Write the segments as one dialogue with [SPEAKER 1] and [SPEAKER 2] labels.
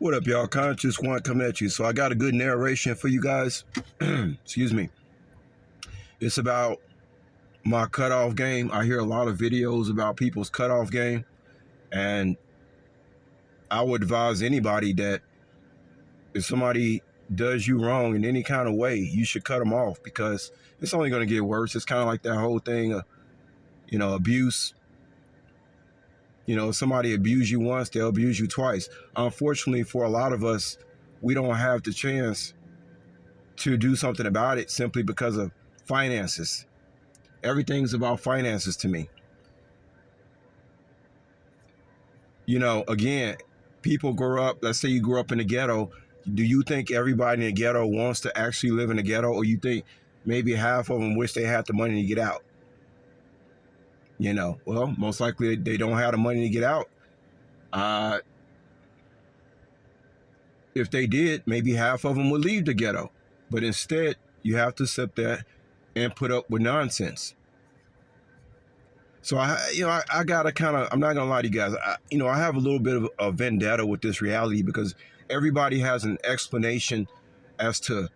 [SPEAKER 1] What up, y'all? Conscious One coming at you. So I got a good narration for you guys. Excuse me. It's about my cutoff game. I hear a lot of videos about people's cutoff game, and I would advise anybody that if somebody does you wrong in any kind of way, you should cut them off, because it's only going to get worse. It's kind of like that whole thing of, abuse. If somebody abused you once, they'll abuse you twice. Unfortunately, for a lot of us, we don't have the chance to do something about it simply because of finances. Everything's about finances to me. Again, people grow up, let's say you grew up in the ghetto. Do you think everybody in the ghetto wants to actually live in the ghetto, or you think maybe half of them wish they had the money to get out? Well, most likely they don't have the money to get out. If they did, maybe half of them would leave the ghetto. But instead, you have to sit there and put up with nonsense. So I gotta I'm not gonna lie to you guys. I have a little bit of a vendetta with this reality, because everybody has an explanation as to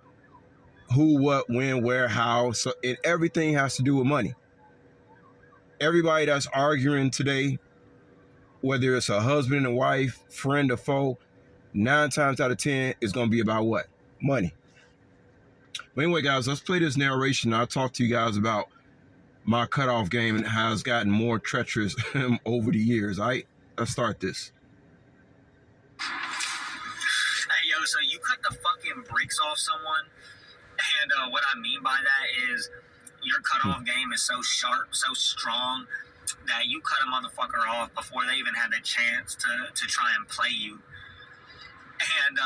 [SPEAKER 1] who, what, when, where, how. So everything has to do with money. Everybody that's arguing today, whether it's a husband and wife, friend or foe, 9 times out of 10 is going to be about what? Money. But anyway, guys, let's play this narration. I'll talk to you guys about my cutoff game and how it's gotten more treacherous over the years. All right, let's start this.
[SPEAKER 2] Hey, yo, so you cut the fucking bricks off someone, and what I mean by that is your cutoff game is so sharp, so strong, that you cut a motherfucker off before they even had the chance to try and play you. And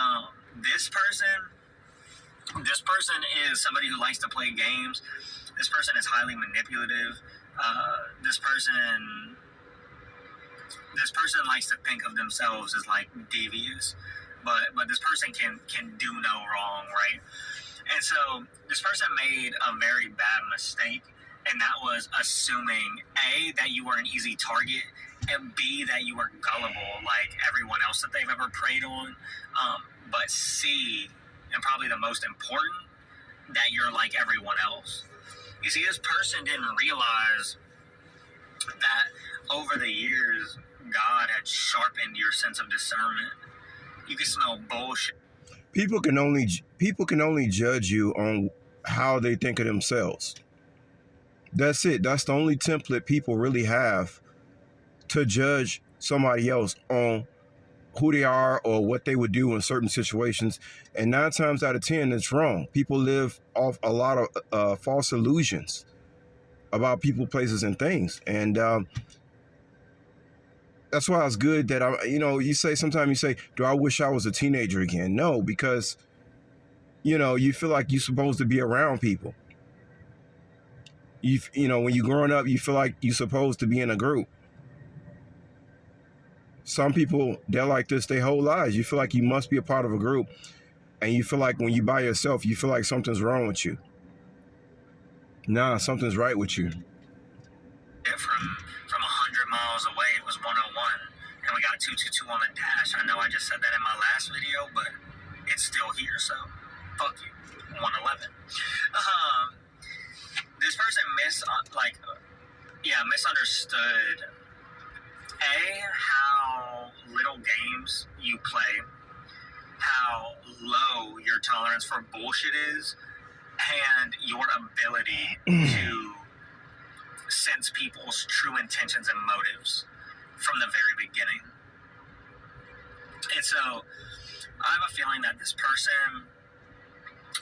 [SPEAKER 2] this person is somebody who likes to play games. This person is highly manipulative. This person likes to think of themselves as like devious, but this person can do no wrong, right? And so this person made a very bad mistake, and that was assuming A, that you were an easy target, and B, that you were gullible like everyone else that they've ever preyed on. But C, and probably the most important, that you're like everyone else. You see, this person didn't realize that over the years, God had sharpened your sense of discernment. You can smell bullshit.
[SPEAKER 1] People can only judge you on how they think of themselves. That's it. That's the only template people really have to judge somebody else on who they are or what they would do in certain situations. And 9 times out of 10, it's wrong. People live off a lot of false illusions about people, places, and things. And that's why it's good that sometimes you say, do I wish I was a teenager again? No, because, you feel like you're supposed to be around people. When you're growing up, you feel like you're supposed to be in a group. Some people, they're like this their whole lives. You feel like you must be a part of a group. And you feel like when you're by yourself, you feel like something's wrong with you. Nah, something's right with you.
[SPEAKER 2] From 100 miles away, it was 101. And we got 222 on the dash. I know I just said that in my last video, but it's still here, so fuck you. 111. This person misunderstood how little games you play, how low your tolerance for bullshit is, and your ability to sense people's true intentions and motives from the very beginning. And so I have a feeling that this person,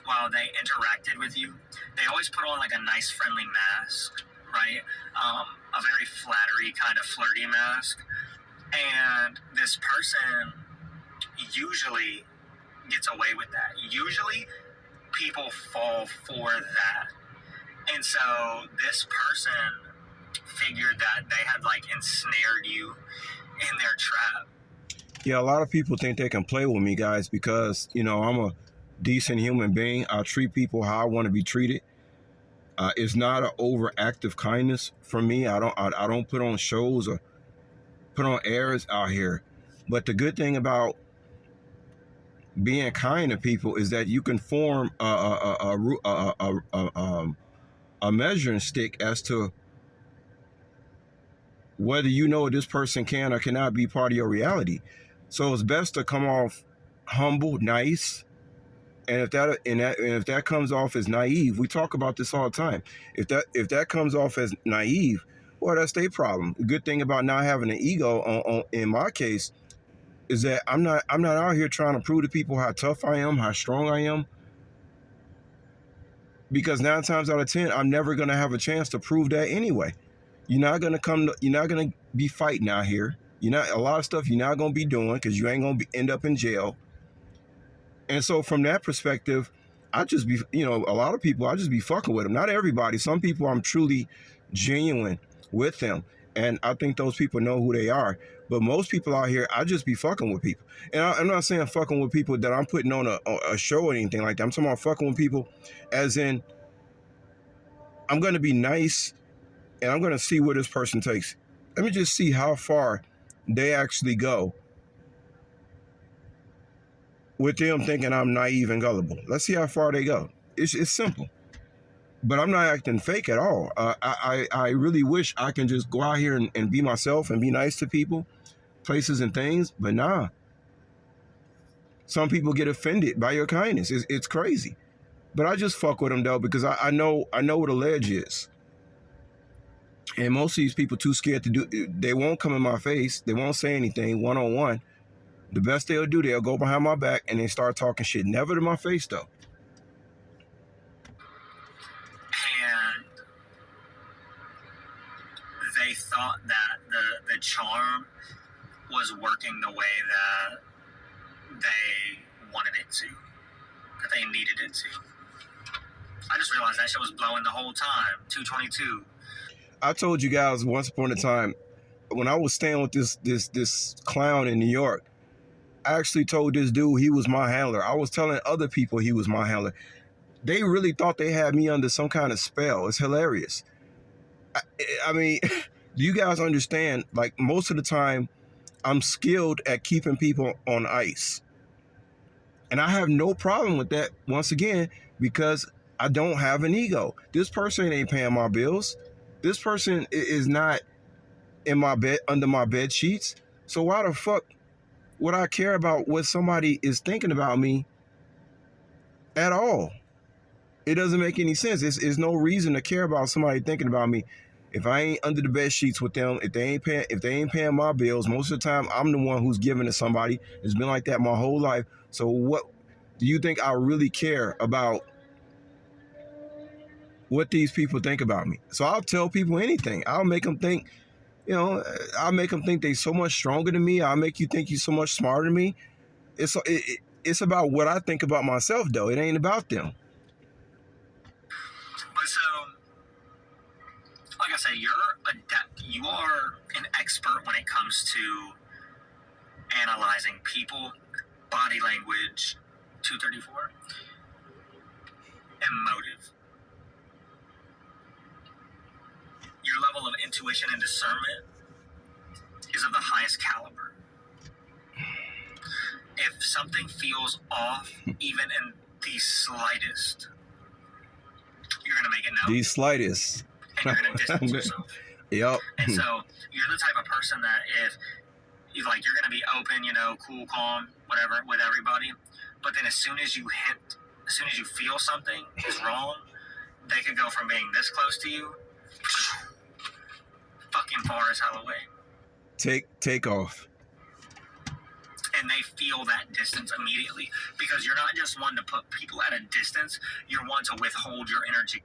[SPEAKER 2] while they interacted with you, they always put on like a nice friendly mask, right? A very flattery kind of flirty mask. And this person usually gets away with that. Usually people fall for that. And so this person figured that they had like ensnared you in their trap.
[SPEAKER 1] Yeah, a lot of people think they can play with me, guys, because, I'm a decent human being. I treat people how I want to be treated. It's not an overactive kindness from me. I don't put on shows or put on airs out here. But the good thing about being kind to people is that you can form a measuring stick as to whether you know this person can or cannot be part of your reality. So it's best to come off humble, nice, and if that comes off as naive, we talk about this all the time. If that comes off as naive, well, that's their problem. The good thing about not having an ego, in my case, is that I'm not out here trying to prove to people how tough I am, how strong I am, because 9 times out of 10, I'm never gonna have a chance to prove that anyway. You're not gonna be fighting out here. You're not a lot of stuff you're not gonna be doing because you ain't gonna end up in jail. And so from that perspective, I just be, a lot of people, I just be fucking with them. Not everybody. Some people I'm truly genuine with them. And I think those people know who they are. But most people out here, I just be fucking with people. And I'm not saying fucking with people that I'm putting on a show or anything like that. I'm talking about fucking with people as in, I'm going to be nice and I'm going to see where this person takes. Let me just see how far they actually go with them thinking I'm naive and gullible. Let's see how far they go. It's simple. But I'm not acting fake at all. I really wish I can just go out here and be myself and be nice to people, places and things. But nah. Some people get offended by your kindness. It's crazy. But I just fuck with them though because I know what a ledge is. And most of these people too scared to do. They won't come in my face. They won't say anything one-on-one. The best they'll do, they'll go behind my back and they start talking shit. Never to my face though.
[SPEAKER 2] And they thought that the charm was working the way that they wanted it to, that they needed it to. I just realized that shit was blowing the whole time. 222.
[SPEAKER 1] I told you guys once upon a time when I was staying with this clown in New York. I actually told this dude he was my handler. I was telling other people he was my handler. They really thought they had me under some kind of spell. It's hilarious. I mean, do you guys understand? Like most of the time, I'm skilled at keeping people on ice. And I have no problem with that, once again, because I don't have an ego. This person ain't paying my bills. This person is not in my bed, under my bed sheets. So why the fuck would I care about what somebody is thinking about me at all? It doesn't make any sense. There's no reason to care about somebody thinking about me. If I ain't under the bed sheets with them, if they ain't paying my bills, most of the time I'm the one who's giving to somebody. It's been like that my whole life. So what do you think I really care about what these people think about me? So I'll tell people anything. I'll make them think, I'll make them think they're so much stronger than me. I'll make you think you're so much smarter than me. It's about what I think about myself, though. It ain't about them.
[SPEAKER 2] But so, like I say, you are an expert when it comes to analyzing people, body language, 234, and motive. Your level of intuition and discernment is of the highest caliber. If something feels off, even in the slightest, you're going to make it known.
[SPEAKER 1] The slightest.
[SPEAKER 2] And you're going to distance yourself.
[SPEAKER 1] Yep.
[SPEAKER 2] And so you're the type of person that if you're going to be open, cool, calm, whatever, with everybody. But then as soon as you feel something is wrong, they could go from being this close to you fucking far as hell away.
[SPEAKER 1] Take off.
[SPEAKER 2] And they feel that distance immediately because you're not just one to put people at a distance. You're one to withhold your energy.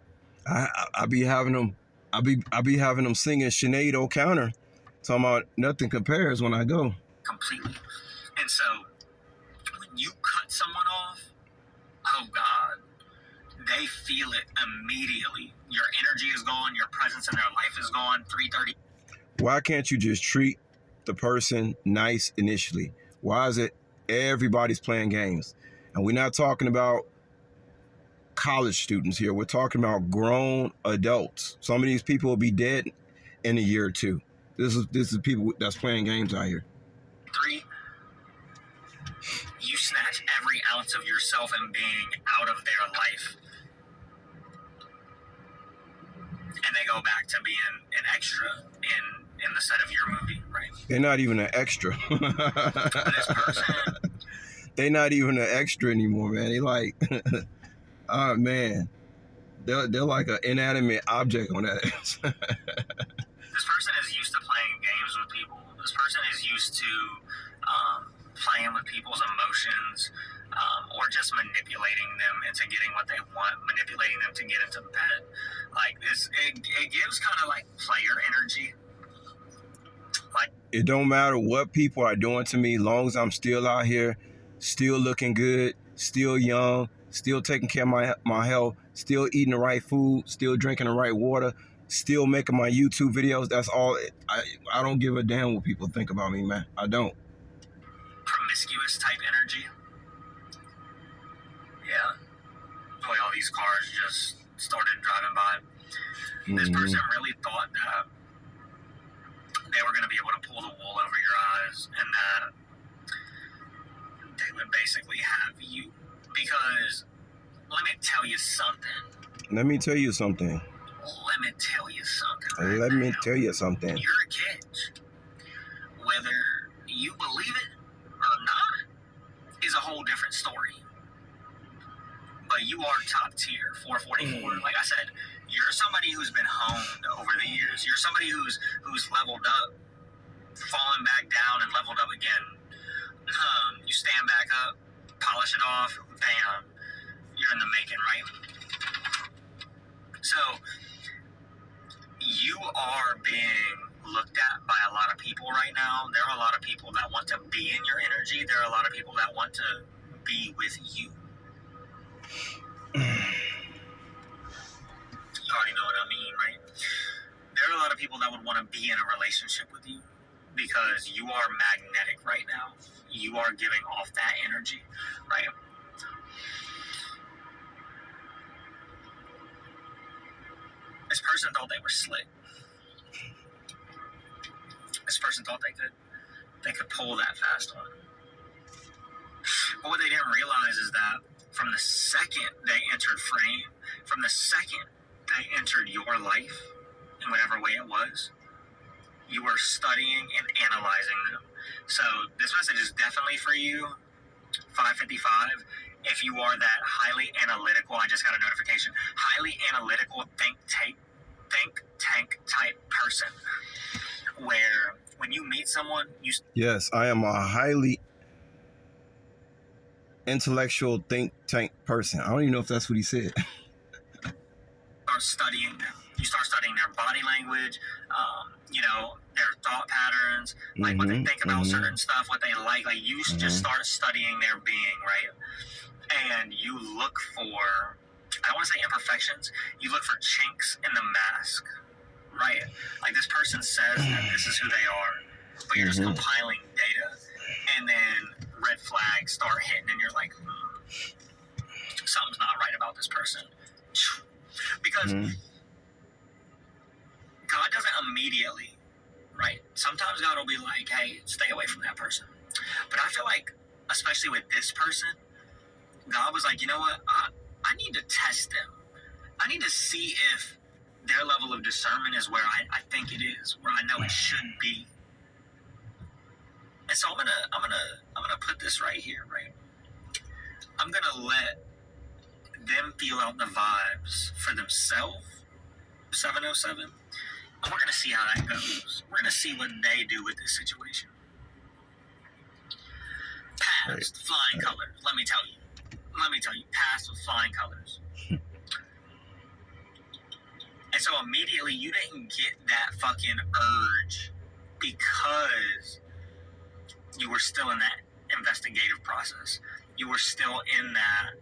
[SPEAKER 1] I be having them singing Sinead O'Connor, talking about nothing compares when I go.
[SPEAKER 2] Completely. And so when you cut someone off, oh God, they feel it immediately. Your energy is gone. Your presence in their life is gone. 3:30.
[SPEAKER 1] Why can't you just treat the person nice initially? Why is it everybody's playing games? And we're not talking about college students here. We're talking about grown adults. Some of these people will be dead in a year or two. This is people that's playing games out here.
[SPEAKER 2] 3. You snatch every ounce of yourself and being out of their life, and they go back to being an extra in the set of your movie, right?
[SPEAKER 1] They're not even an extra.
[SPEAKER 2] This person,
[SPEAKER 1] They're not even an extra anymore, man. They like, oh man, they're like an inanimate object on that.
[SPEAKER 2] this person is used to playing games with people. This person is used to playing with people's emotions, or just manipulating them into getting what they want, manipulating them to get into bed. Like this, it gives kind of like player energy. Like,
[SPEAKER 1] it don't matter what people are doing to me, long as I'm still out here, still looking good, still young, still taking care of my health, still eating the right food, still drinking the right water, still making my YouTube videos. That's all. I don't give a damn what people think about me, man. I don't.
[SPEAKER 2] promiscuous type energy. Yeah. The way all these cars just started driving by. This person really thought that they were going to be able to pull the wool over your eyes and that they would basically have you. Because let me tell you something.
[SPEAKER 1] Let me tell you something.
[SPEAKER 2] Let me tell you something.
[SPEAKER 1] Let me tell you something.
[SPEAKER 2] You're a catch. Whether you believe it or not is a whole different story. But you are top tier, 444. Like I said, you're somebody who's been honed over the years. You're somebody who's leveled up, fallen back down, and leveled up again. You stand back up, polish it off, bam, you're in the making, right? So you are being looked at by a lot of people right now. There are a lot of people that want to be in your energy. There are a lot of people that want to be with you. You already know what I mean, right? There are a lot of people that would want to be in a relationship with you because you are magnetic right now. You are giving off that energy, right? This person thought they were slick. This person thought they could pull that fast one. But what they didn't realize is that from the second they entered frame, from the second they entered your life, in whatever way it was, you were studying and analyzing them. So this message is definitely for you, 555. If you are that highly analytical, I just got a notification, highly analytical think tank type person, where when you meet someone,
[SPEAKER 1] Yes, I am a highly intellectual think tank person. I don't even know if that's what he said.
[SPEAKER 2] start studying them. You start studying their body language, their thought patterns, like what they think about certain stuff, what they like. Like you just start studying their being, right? And you look for, I don't want to say imperfections, you look for chinks in the mask, right? Like this person says that this is who they are, but you're just compiling data, and then red flags start hitting, and you're like, something's not right about this person. Because God doesn't immediately, right? Sometimes God will be like, hey, stay away from that person. But I feel like, especially with this person, God was like, you know what? I need to test them. I need to see if their level of discernment is where I think it is, where I know it should be. And so I'm gonna put this right here, right? I'm gonna let them feel out the vibes for themselves, 707. And we're gonna see how that goes. We're gonna see what they do with this situation. Past flying colors. Let me tell you, past with flying colors. And so immediately you didn't get that fucking urge because you were still in that investigative process. You were still in that,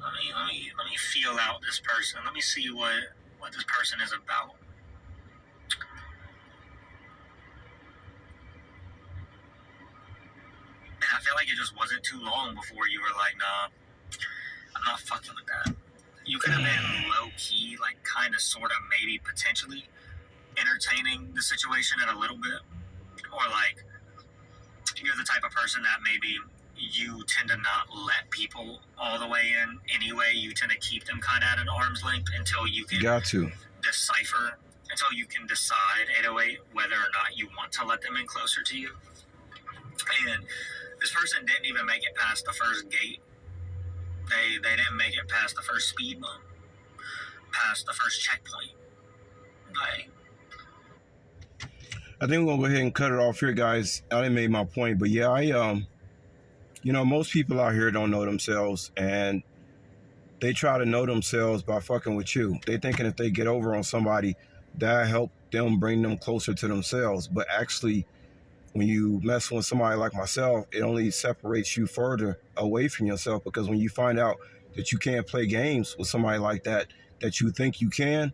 [SPEAKER 2] let me feel out this person. Let me see what this person is about. And I feel like it just wasn't too long before you were like, nah, I'm not fucking with that. You could have been low-key, like kind of, sort of, maybe potentially entertaining the situation at a little bit. Or like, you're the type of person that maybe you tend to not let people all the way in anyway. You tend to keep them kind of at an arm's length until you can decipher, until you can decide 808 whether or not you want to let them in closer to you. And this person didn't even make it past the first gate. They didn't make it past the first speed bump, past the first checkpoint. Like,
[SPEAKER 1] I think we're gonna go ahead and cut it off here, guys. I didn't make my point, but yeah, most people out here don't know themselves, and they try to know themselves by fucking with you. They thinking if they get over on somebody, that help them bring them closer to themselves. But actually, when you mess with somebody like myself, it only separates you further away from yourself, because when you find out that you can't play games with somebody like that you think you can,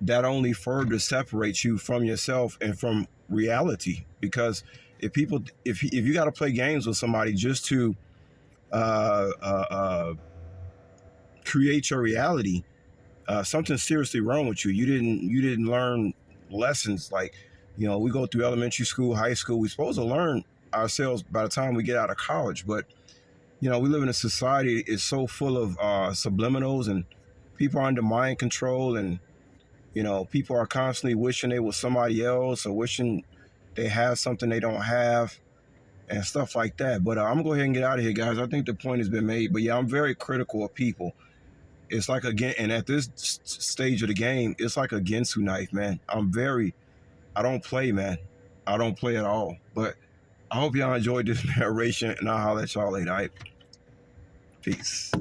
[SPEAKER 1] that only further separates you from yourself and from reality. Because if you got to play games with somebody just to create your reality, something's seriously wrong with you. You didn't learn lessons. Like, we go through elementary school, high school. We're supposed to learn ourselves by the time we get out of college. But we live in a society is so full of subliminals, and people are under mind control, and people are constantly wishing they were somebody else, or wishing they have something they don't have, and stuff like that. But I'm gonna go ahead and get out of here, guys. I think the point has been made. But yeah, I'm very critical of people. It's like, again, and at this stage of the game, it's like a Ginsu knife, man. I don't play, man. I don't play at all. But I hope y'all enjoyed this narration, and I'll holler at y'all later. All right? Peace.